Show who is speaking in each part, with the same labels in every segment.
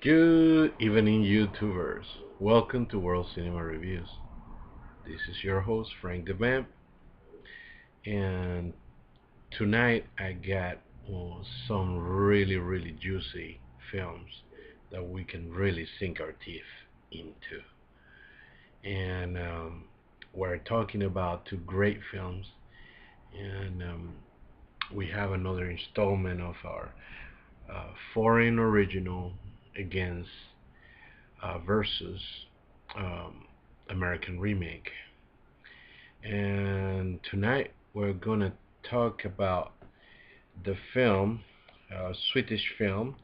Speaker 1: Good evening, YouTubers. Welcome to World Cinema Reviews. This is your host, Frank the Vamp, and tonight I got some really juicy films that we can really sink our teeth into. And we're talking about two great films, and we have another installment of our foreign original against versus um, American remake. And tonight we're gonna talk about the film, Swedish film,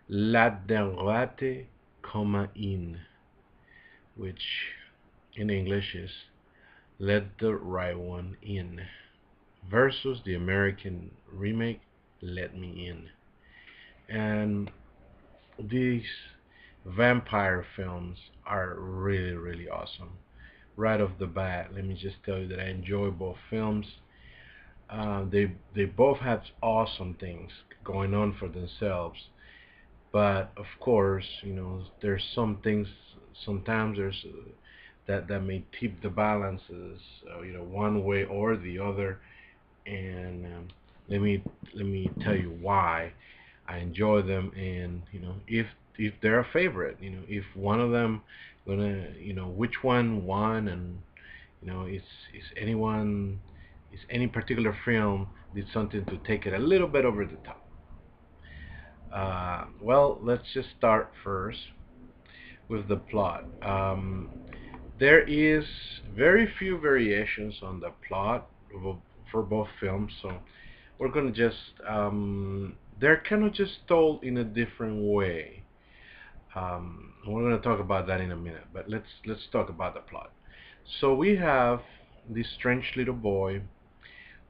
Speaker 1: La droite komma in, which in English is Let the Right One In, versus the American remake, Let Me In. And these vampire films are really awesome. Right off the bat, let me just tell you that I enjoy both films. They both have awesome things going on for themselves, but of course, there's some things. Sometimes there's that may tip the balances, one way or the other. And let me let me tell you why I enjoy them, and if they're a favorite, if one of them gonna, which one won, and is anyone, is any particular film did something to take it a little bit over the top. Well, let's just start first with the plot. There is very few variations on the plot for both films, so we're gonna just they're kind of just told in a different way. We're gonna talk about that in a minute, but let's talk about the plot. So we have this strange little boy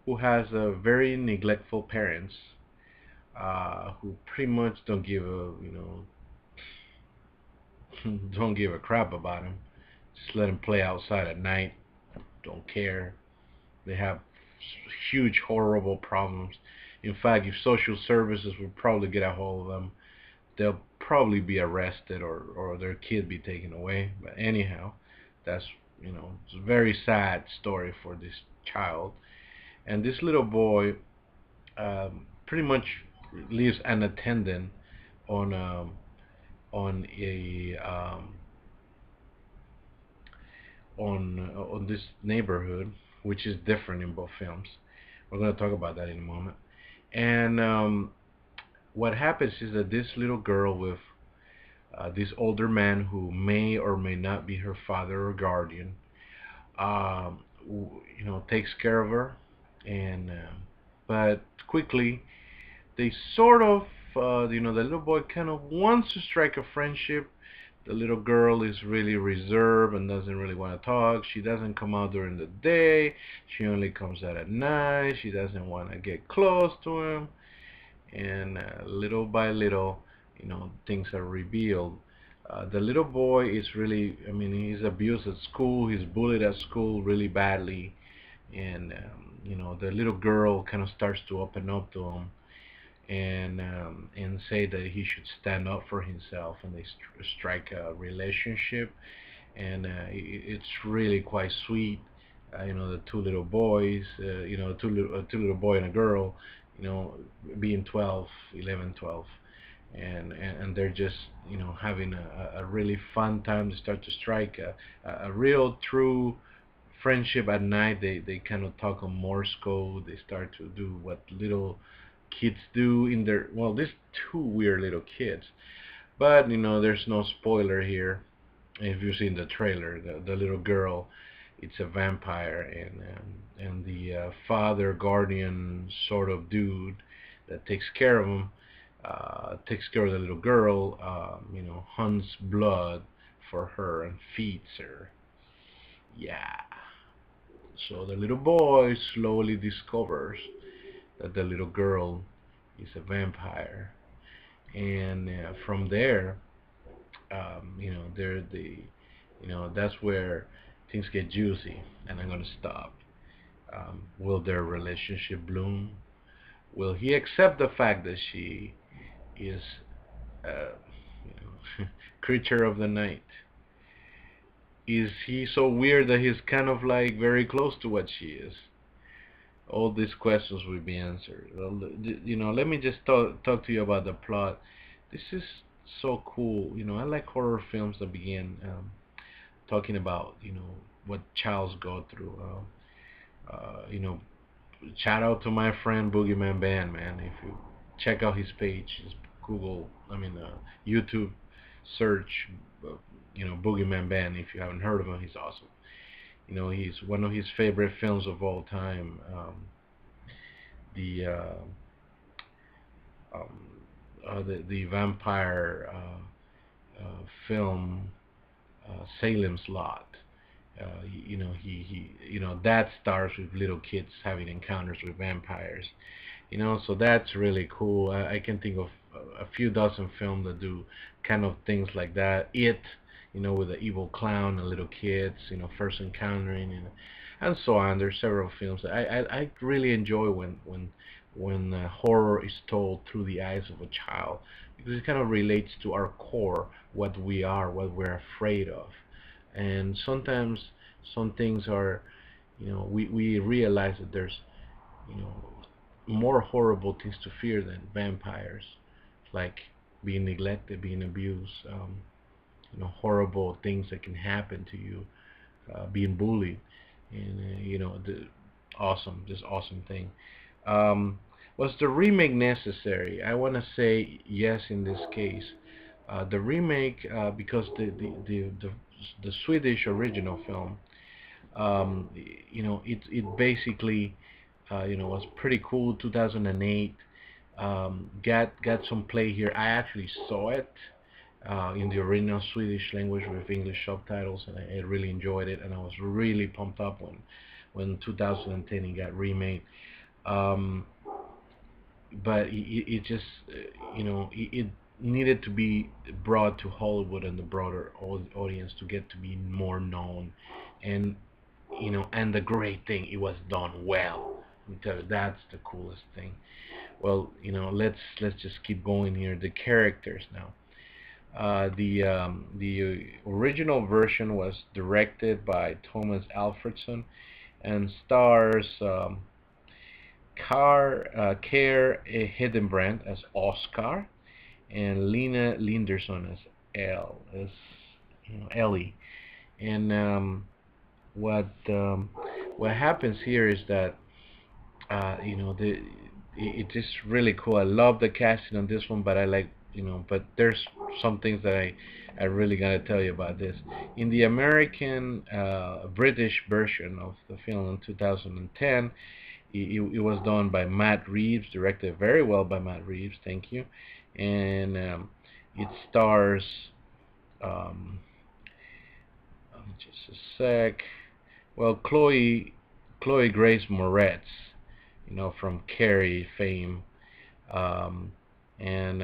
Speaker 1: who has a very neglectful parents, who pretty much don't give a don't give a crap about him. Just let him play outside at night. Don't care. They have huge, horrible problems. In fact, if social services would probably get a hold of them, they'll probably be arrested, or their kid be taken away. But anyhow, that's it's a very sad story for this child. And this little boy pretty much leaves an attendant on on a on this neighborhood, which is different in both films. We're going to talk about that in a moment. And what happens is that this little girl with this older man who may or may not be her father or guardian, takes care of her, and but quickly they sort of, the little boy kind of wants to strike a friendship. The little girl is really reserved and doesn't really want to talk. She doesn't come out during the day. She only comes out at night. She doesn't want to get close to him. And little by little, things are revealed. The little boy is really, I mean, he's abused at school. He's bullied at school really badly. And, the little girl kind of starts to open up to him, and say that he should stand up for himself, and they strike a relationship. And it's really quite sweet. The two little boys, two little boy and a girl, you know being 12, 11, 12, and they're just having a really fun time. They start to strike a real true friendship at night. They kind of talk on Morse code. They start to do what little kids do in their, well, these two weird little kids. But there's no spoiler here. If you've seen the trailer, the little girl, it's a vampire, and the father guardian sort of dude that takes care of him, takes care of the little girl, hunts blood for her and feeds her. Yeah. So the little boy slowly discovers that the little girl is a vampire, and from there, they're the, that's where things get juicy, and I'm gonna stop. Will their relationship bloom? Will he accept the fact that she is, uh, Creature of the night. Is he so weird that he's kind of like very close to what she is? All these questions will be answered. Well, let me just talk to you about the plot. This is so cool. I like horror films that begin talking about what childs go through. You know, Shout out to my friend Boogeyman Band, man. If you check out his page, just Google, YouTube search, uh, Boogeyman Band. If you haven't heard of him, he's awesome. He's one of his favorite films of all time. The um, the vampire film Salem's Lot. That stars with little kids having encounters with vampires. So that's really cool. I can think of a few dozen films that do kind of things like that. With the evil clown and little kids, first encountering, and so on. There's several films. I really enjoy when horror is told through the eyes of a child, because it kind of relates to our core, what we are, what we're afraid of. And sometimes some things are, we realize that there's, you know, more horrible things to fear than vampires, like being neglected, being abused, horrible things that can happen to you, being bullied, and this awesome thing. Was the remake necessary? I want to say yes in this case. The remake, because the Swedish original film, it basically, was pretty cool. 2008, got some play here. I actually saw it in the original Swedish language with English subtitles, and I really enjoyed it. And I was really pumped up when 2010 it got remade. Um, but it just, it needed to be brought to Hollywood and the broader audience to get to be more known, and and the great thing, it was done well. So that's the coolest thing. Well, let's just keep going here. The characters now. The original version was directed by Thomas Alfredson and stars Care Hedenbrand as Oscar and Lena Linderson as Ellie. And what happens here is that it's just really cool. I love the casting on this one, but I like, but there's some things that I really gotta tell you about this. In the American British version of the film in 2010, it was done by Matt Reeves, directed very well by Matt Reeves, thank you. And it stars, um, just a sec, well, Chloe Grace Moretz, from Carrie fame, um, and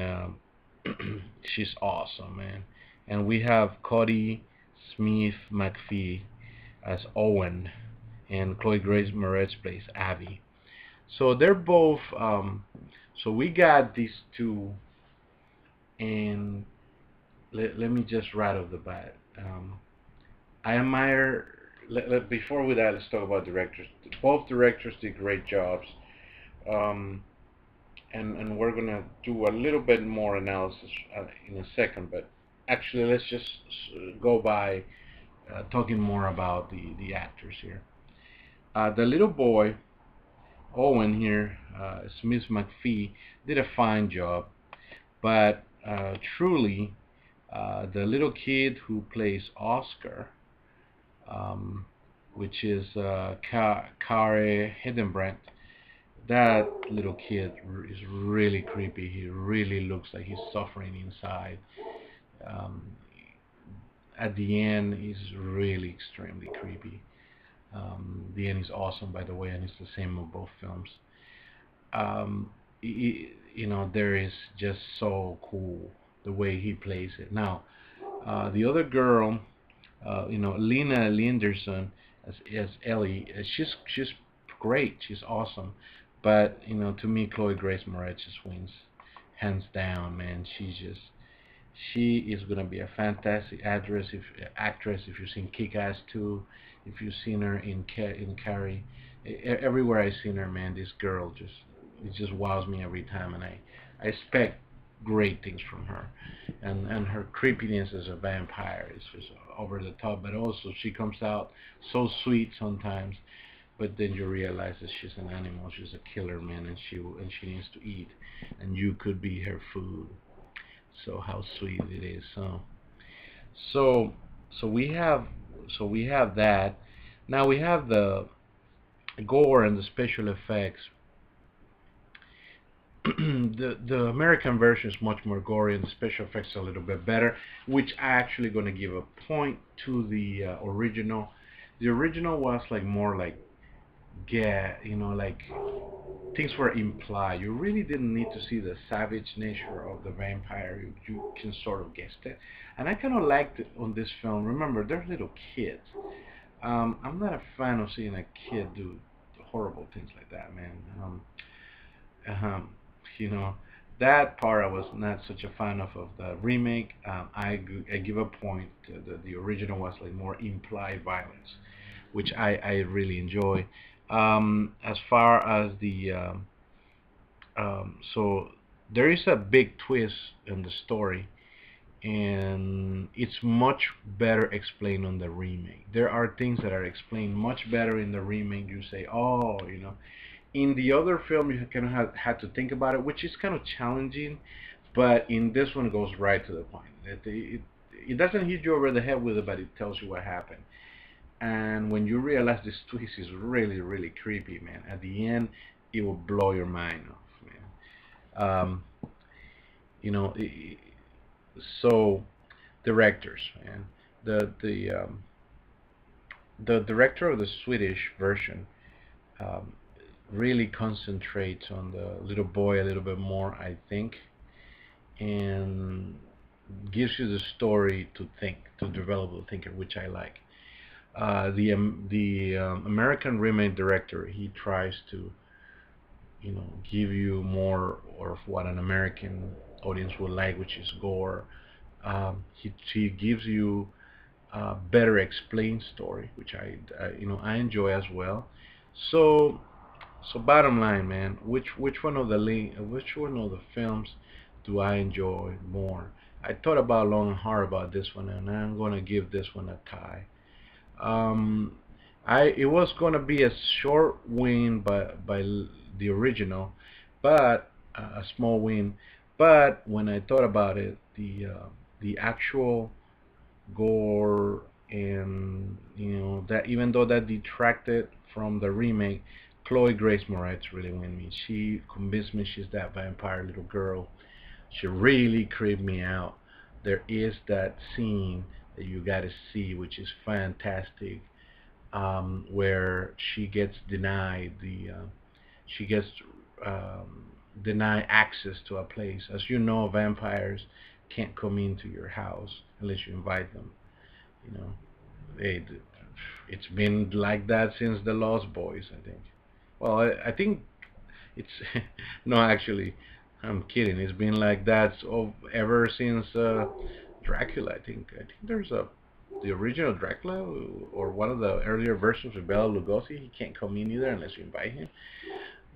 Speaker 1: she's awesome, man. And we have Cody Smith-McPhee as Owen, and Chloe Grace Moretz plays Abby. So they're both. So we got these two, and let me just right off the bat. I admire. Before we that, let's talk about directors. Both directors did great jobs. Um, and we're gonna do a little bit more analysis in a second. But actually, let's just go by talking more about the actors here. The little boy Owen here, Smit-McPhee, did a fine job, but truly, the little kid who plays Oscar, um, which is Kare Hedenbrandt, that little kid is really creepy. He really looks like he's suffering inside. Um, at the end, he's really extremely creepy. The end is awesome, by the way, and it's the same of both films. There is just so cool the way he plays it. Now, the other girl, Lena Linderson as Ellie, she's great. She's awesome. But to me, Chloe Grace Moretz just wins, hands down, man. She is gonna be a fantastic actress. If you've seen Kick-Ass 2, if you've seen her in Carrie, everywhere I've seen her, man, this girl just wows me every time, and I expect great things from her. And her creepiness as a vampire is just over the top, but also she comes out so sweet sometimes. But then you realize that she's an animal, she's a killer, man, and she needs to eat, and you could be her food. So how sweet it is. So so we have we have that. Now we have the gore and the special effects. The American version is much more gory and the special effects are a little bit better, which I actually gonna give a point to the original. The original was like more like, yeah, like things were implied. You really didn't need to see the savage nature of the vampire. You can sort of guess it. And I kind of liked it on this film. Remember, they're little kids. I'm not a fan of seeing a kid do horrible things like that, man. Um, you know, that part I was not such a fan of the remake. I give a point. The original was like more implied violence, which I really enjoy. As far as the so there is a big twist in the story, and it's much better explained on the remake. There are things that are explained much better in the remake. You say, oh, in the other film you kind of had to think about it, which is kind of challenging, but in this one it goes right to the point. It doesn't hit you over the head with it, but it tells you what happened. And when you realize this twist is really, really creepy, man, at the end, it will blow your mind off, man. You know, so directors, man, the director of the Swedish version um, really concentrates on the little boy a little bit more, I think, and gives you the story to think, to develop the thinker, which I like. The American remake director, he tries to give you more of what an American audience would like, which is gore. He gives you a better explained story, which I enjoy as well. So bottom line, man, which one of the films do I enjoy more? I thought about long and hard about this one, and I'm gonna give this one a tie. Um, it was gonna be a short win by the original, but a small win. But when I thought about it, the actual gore, and that, even though that detracted from the remake, Chloe Grace Moretz really win me. She convinced me she's that vampire little girl. She really creeped me out. There is that scene that you gotta see, which is fantastic, where she gets denied access to a place. As you know, vampires can't come into your house unless you invite them. You know, it, it's been like that since the Lost Boys, I think. Well, I think it's no, actually, I'm kidding. It's been like that ever since Dracula. I think there's the original Dracula, or one of the earlier versions with Bela Lugosi. He can't come in either unless you invite him.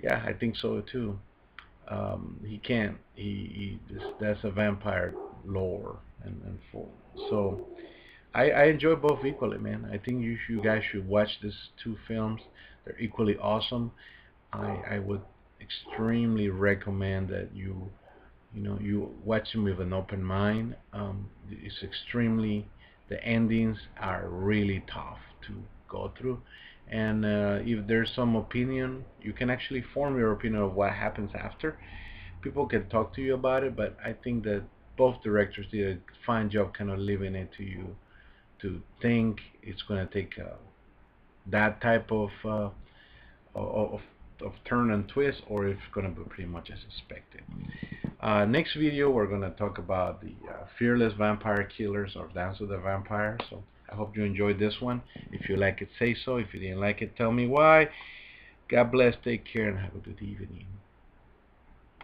Speaker 1: Yeah, I think so too. He can't. That's a vampire lore and full. So I enjoy both equally, man. I think you guys should watch these two films. They're equally awesome. I would extremely recommend that you watch them with an open mind. It's extremely The endings are really tough to go through, and if there's some opinion, you can actually form your opinion of what happens after. People can talk to you about it, but I think that both directors did a fine job kind of leaving it to you to think it's going to take that type of of turn and twist, or it's going to be pretty much as expected. Next video, we're going to talk about the Fearless Vampire Killers, or Dance of the Vampire. So I hope you enjoyed this one. If you like it, say so. If you didn't like it, tell me why. God bless, take care, and have a good evening.